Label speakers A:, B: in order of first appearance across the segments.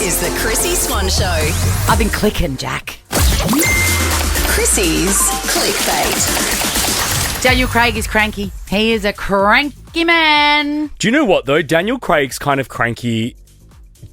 A: is the Chrissy Swan Show.
B: I've been clicking, Jack.
A: Chrissy's Clickbait.
B: Daniel Craig is cranky. He is a cranky man.
C: Do you know what, though? Daniel Craig's kind of cranky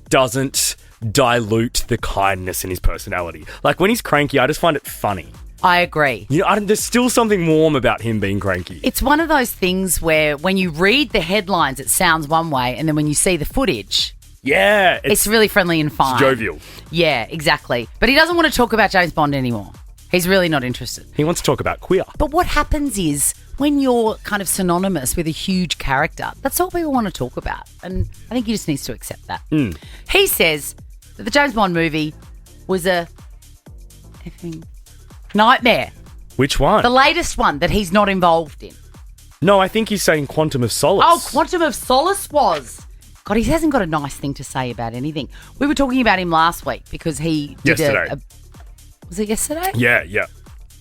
C: doesn't dilute the kindness in his personality. Like, when he's cranky, I just find it funny.
B: I agree.
C: You know, there's still something warm about him being cranky.
B: It's one of those things where when you read the headlines, it sounds one way, and then when you see the footage,
C: Yeah.
B: it's really friendly and fine.
C: It's jovial.
B: Yeah, exactly. But he doesn't want to talk about James Bond anymore. He's really not interested.
C: He wants to talk about queer.
B: But what happens is when you're kind of synonymous with a huge character, that's all people want to talk about. And I think he just needs to accept that. He says that the James Bond movie was a effing nightmare.
C: Which one?
B: The latest one that he's not involved in.
C: No, I think he's saying Quantum of Solace.
B: Oh, Quantum of Solace was. God, he hasn't got a nice thing to say about anything. We were talking about him last week because he did
C: Yesterday.
B: Was it yesterday?
C: Yeah.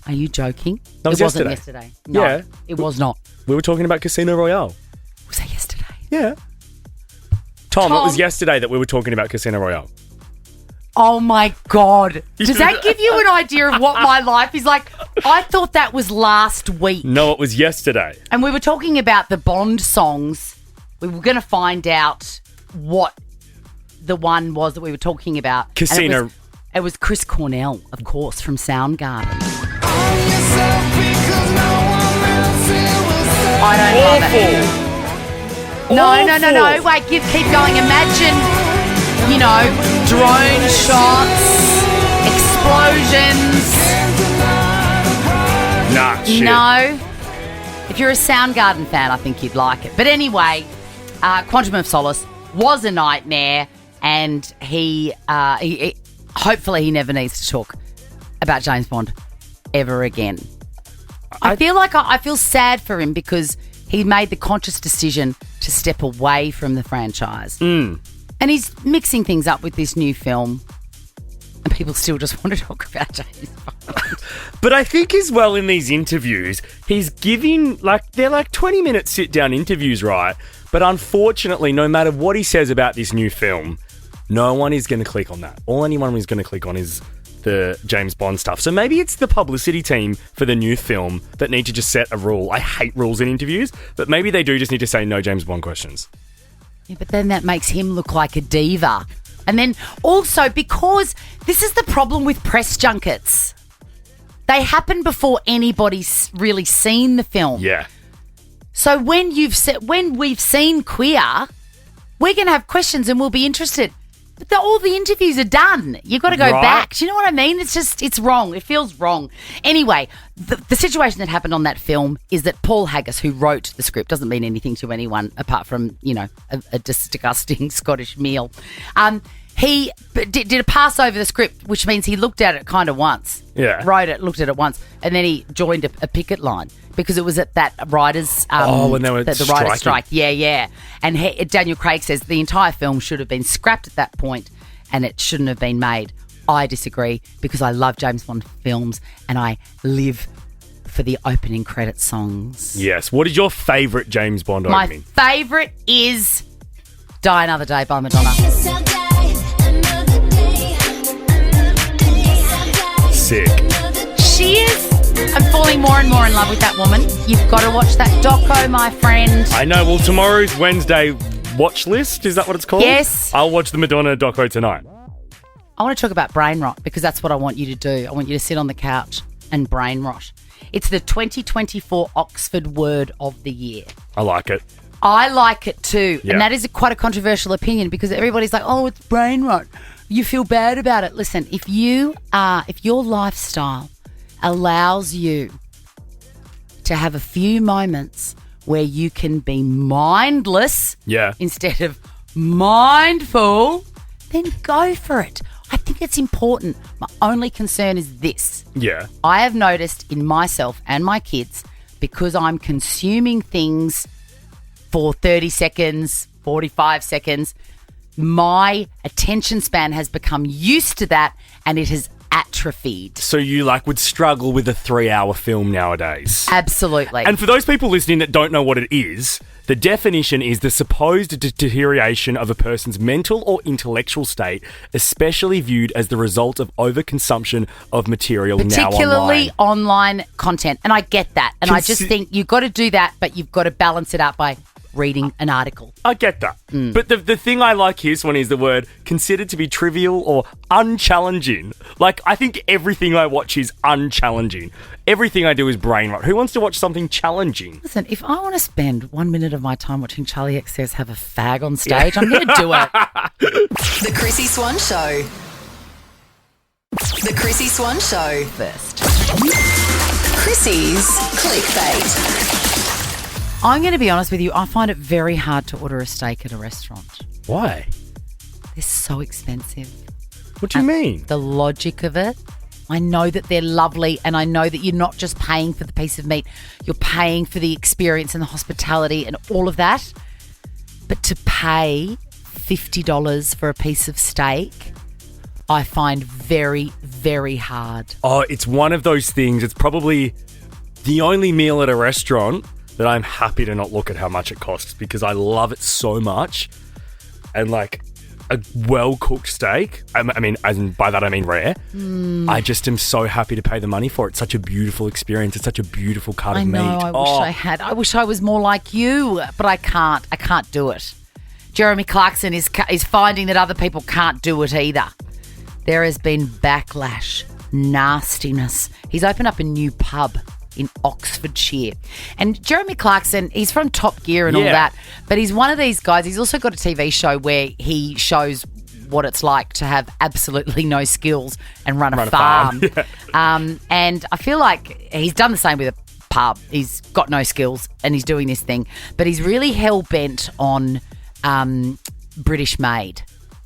B: Are you joking?
C: That was
B: it wasn't
C: yesterday.
B: yesterday. No,
C: Yeah.
B: it was not.
C: We were talking about Casino Royale.
B: Was that yesterday?
C: Yeah. Tom, it was yesterday that we were talking about Casino Royale.
B: Oh my God. Does that give you an idea of what my life is like? I thought that was last week.
C: No, it was yesterday.
B: And we were talking about the Bond songs. We were going to find out what the one was that we were talking about. And
C: Casino.
B: It was Chris Cornell, of course, from Soundgarden. I don't love it. No. Wait, keep going. Imagine, drone shots, explosions.
C: Nah, shit.
B: No. If you're a Soundgarden fan, I think you'd like it. But anyway, Quantum of Solace was a nightmare, and he hopefully he never needs to talk about James Bond ever again. I feel sad for him because he made the conscious decision to step away from the franchise. And he's mixing things up with this new film. And people still just want to talk about James Bond.
C: But I think as well in these interviews, he's giving, they're 20-minute sit-down interviews, right? But unfortunately, no matter what he says about this new film, no one is going to click on that. All anyone is going to click on is the James Bond stuff. So maybe it's the publicity team for the new film that need to just set a rule. I hate rules in interviews, but maybe they do just need to say no James Bond questions.
B: Yeah, but then that makes him look like a diva. And then also, because this is the problem with press junkets. They happen before anybody's really seen the film.
C: Yeah.
B: So when we've seen Queer, we're going to have questions and we'll be interested. But all the interviews are done. You've got to go back. Do you know what I mean? It's wrong. It feels wrong. Anyway, the situation that happened on that film is that Paul Haggis, who wrote the script, doesn't mean anything to anyone apart from, a disgusting Scottish meal. He did a pass over the script, which means he looked at it kind of once.
C: Yeah.
B: Wrote it, looked at it once, and then he joined a picket line because it was at that writers'
C: when they were
B: the writers' strike. Yeah. And Daniel Craig says the entire film should have been scrapped at that point and it shouldn't have been made. I disagree because I love James Bond films and I live for the opening credit songs.
C: Yes. What is your favourite James Bond opening?
B: My favourite is Die Another Day by Madonna.
C: Sick.
B: She is. I'm falling more and more in love with that woman. You've got to watch that doco, my friend.
C: I know. Well, tomorrow's Wednesday watch list. Is that what it's called?
B: Yes.
C: I'll watch the Madonna doco tonight.
B: I want to talk about brain rot because that's what I want you to do. I want you to sit on the couch and brain rot. It's the 2024 Oxford Word of the Year.
C: I like it.
B: I like it too.
C: Yeah.
B: And that is quite a controversial opinion because everybody's like, oh, it's brain rot. You feel bad about it. Listen, if your lifestyle allows you to have a few moments where you can be mindless instead of mindful, then go for it. I think it's important. My only concern is this.
C: Yeah.
B: I have noticed in myself and my kids, because I'm consuming things for 30 seconds, 45 seconds, my attention span has become used to that and it has atrophied.
C: So you would struggle with a 3-hour film nowadays.
B: Absolutely.
C: And for those people listening that don't know what it is, the definition is the supposed deterioration of a person's mental or intellectual state, especially viewed as the result of overconsumption of material now
B: particularly
C: online.
B: online content. And I get that. And I just think you've got to do that, but you've got to balance it out by reading an article.
C: I get that. But the thing I like here, Swanee, is the word considered to be trivial or unchallenging. I think everything I watch is unchallenging. Everything I do is brain rot. Who wants to watch something challenging?
B: Listen, if I want to spend 1 minute of my time watching Charlie XCX have a fag on stage, I'm going to do it.
A: The Chrissy Swan Show. The Chrissy Swan Show.
B: First.
A: Chrissy's Clickbait.
B: I'm going to be honest with you. I find it very hard to order a steak at a restaurant.
C: Why?
B: They're so expensive.
C: What do you mean?
B: The logic of it. I know that they're lovely, and I know that you're not just paying for the piece of meat. You're paying for the experience and the hospitality and all of that. But to pay $50 for a piece of steak, I find very, very hard.
C: Oh, it's one of those things. It's probably the only meal at a restaurant that I'm happy to not look at how much it costs because I love it so much. And a well-cooked steak, I mean, by that I mean rare, I just am so happy to pay the money for it. It's such a beautiful experience. It's such a beautiful cut of meat.
B: I wish I had. I wish I was more like you, but I can't. I can't do it. Jeremy Clarkson is finding that other people can't do it either. There has been backlash, nastiness. He's opened up a new pub in Oxfordshire. And Jeremy Clarkson, he's from Top Gear and all that, but he's one of these guys. He's also got a TV show where he shows what it's like to have absolutely no skills and run a farm. And I feel like he's done the same with a pub. He's got no skills and he's doing this thing, but he's really hell-bent on British made.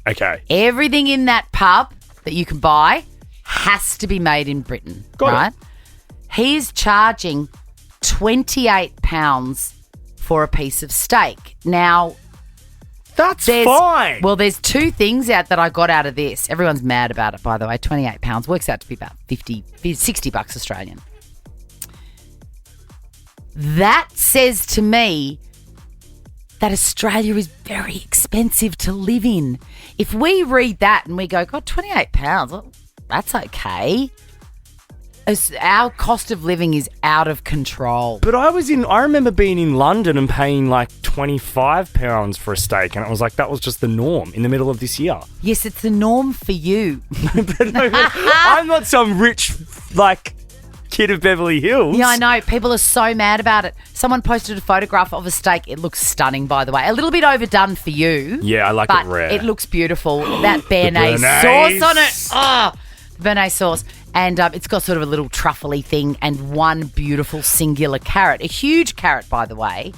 C: Okay.
B: Everything in that pub that you can buy has to be made in Britain, right? He's charging £28 for a piece of steak. Now,
C: that's fine.
B: Well, there's two things out that I got out of this. Everyone's mad about it, by the way. £28 works out to be about $60 Australian. That says to me that Australia is very expensive to live in. If we read that and we go, God, £28, well, that's okay. Our cost of living is out of control.
C: But I remember being in London and paying £25 for a steak, and it was that was just the norm in the middle of this year.
B: Yes, it's the norm for you.
C: I'm not some rich, kid of Beverly Hills.
B: Yeah, I know. People are so mad about it. Someone posted a photograph of a steak. It looks stunning, by the way. A little bit overdone for you.
C: Yeah, I like it rare.
B: It looks beautiful. That béarnaise sauce on it. Oh, the béarnaise sauce. And it's got sort of a little truffly thing and one beautiful singular carrot. A huge carrot, by the way.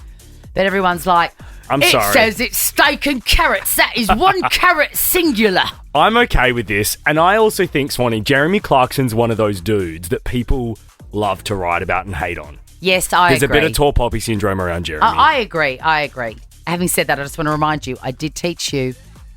B: But everyone's like,
C: sorry.
B: It says it's steak and carrots. That is one carrot singular.
C: I'm okay with this. And I also think, Swanee, Jeremy Clarkson's one of those dudes that people love to write about and hate on.
B: Yes, I agree.
C: There's a bit of tall poppy syndrome around Jeremy.
B: I agree. Having said that, I just want to remind you, I did teach you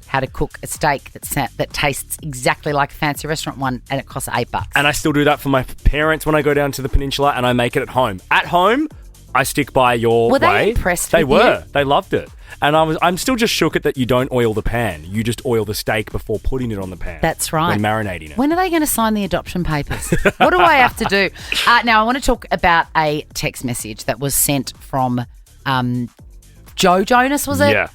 B: how to cook a steak that tastes exactly like a fancy restaurant one, and it costs $8.
C: And I still do that for my parents when I go down to the peninsula, and I make it at home. At home, I stick by your way.
B: Were they impressed
C: They
B: with
C: were.
B: you?
C: They loved it. And I'm still just shook at that you don't oil the pan. You just oil the steak before putting it on the pan.
B: That's right.
C: When marinating it.
B: When are they going to sign the adoption papers? What do I have to do? Now, I want to talk about a text message that was sent from Joe Jonas, was it?
C: Yeah.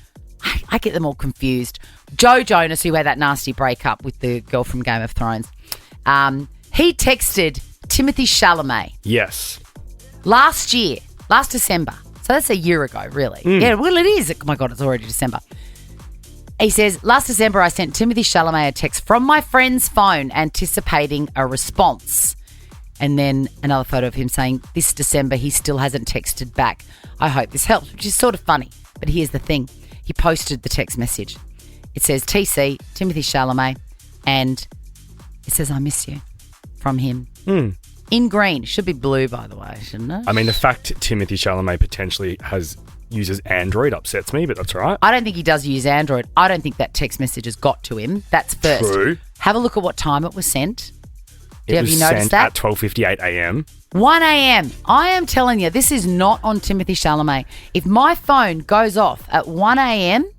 B: I get them all confused. Joe Jonas, who had that nasty breakup with the girl from Game of Thrones, he texted Timothy Chalamet.
C: Yes.
B: Last December. So that's a year ago, really. Yeah, well, it is. Oh, my God, it's already December. He says, last December, I sent Timothy Chalamet a text from my friend's phone anticipating a response. And then another photo of him saying, this December, he still hasn't texted back. I hope this helps, which is sort of funny. But here's the thing. He posted the text message. It says, TC, Timothy Chalamet, and it says, I miss you, from him. In green. Should be blue, by the way, shouldn't it?
C: I mean, the fact Timothy Chalamet potentially uses Android upsets me, but that's all right.
B: I don't think he does use Android. I don't think that text message has got to him. That's first.
C: True.
B: Have a look at what time it was sent. Have
C: was
B: you noticed
C: sent
B: that?
C: at 12:58 a.m.
B: 1 a.m. I am telling you, this is not on Timothy Chalamet. If my phone goes off at 1 a.m.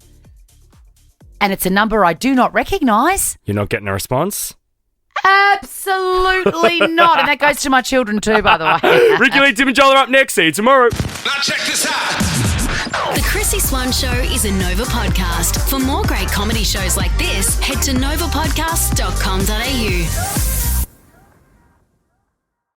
B: and it's a number I do not recognise,
C: You're not getting a response?
B: absolutely not. And that goes to my children too, by the way.
C: Ricky Lee, Tim and Joel are up next. See you tomorrow.
D: Now check this out.
A: The Chrissy Swan Show is a Nova podcast. For more great comedy shows like this, head to novapodcast.com.au.